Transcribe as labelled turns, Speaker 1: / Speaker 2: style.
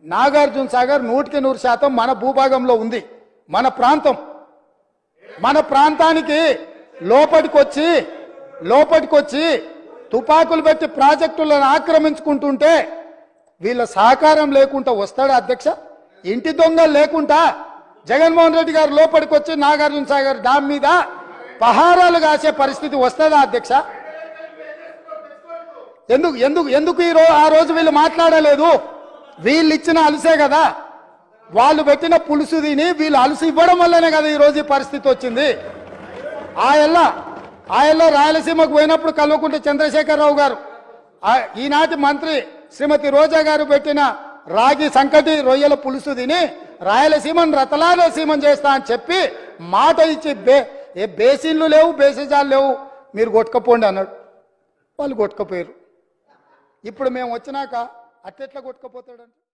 Speaker 1: నాగార్జున సాగర్ 100% మన భూభాగంలో ఉంది. మన ప్రాంతం. మన ప్రాంతానికి లోపటికొచ్చి తుపాకులు పెట్టి ప్రాజెక్టులను ఆక్రమించుకుంటుంటే వీళ్ళ సహకారం లేకుండా వస్తాడా అధ్యక్ష? ఇంటి దొంగలు లేకుండా జగన్మోహన్ రెడ్డి గారు లోపలికొచ్చి నాగార్జున సాగర్ డామ్ మీద పహారాలు కాసే పరిస్థితి వస్తుందా అధ్యక్ష? ఎందుకు ఆ రోజు వీళ్ళు మాట్లాడలేదు? వీళ్ళు ఇచ్చిన అలసే కదా, వాళ్ళు పెట్టిన పులుసు తిని వీళ్ళు అలసి ఇవ్వడం వల్లనే కదా ఈ రోజు ఈ పరిస్థితి వచ్చింది. ఆయల్లో రాయలసీమకు పోయినప్పుడు కల్వకుంట్ల చంద్రశేఖరరావు గారు, ఈనాటి మంత్రి శ్రీమతి రోజా గారు పెట్టిన రాగి సంకటి రొయ్యల పులుసు తిని రాయలసీమను రతలాలసీమం చేస్తా అని చెప్పి మాట ఇచ్చి బేసిన్లు లేవు, బేసిజాలు లేవు, మీరు కొట్టుకపోండి అన్నాడు. వాళ్ళు కొట్టుకపోయారు. ఇప్పుడు మేము వచ్చినాక అట్టెట్లా కొట్టుకపోతాడంటే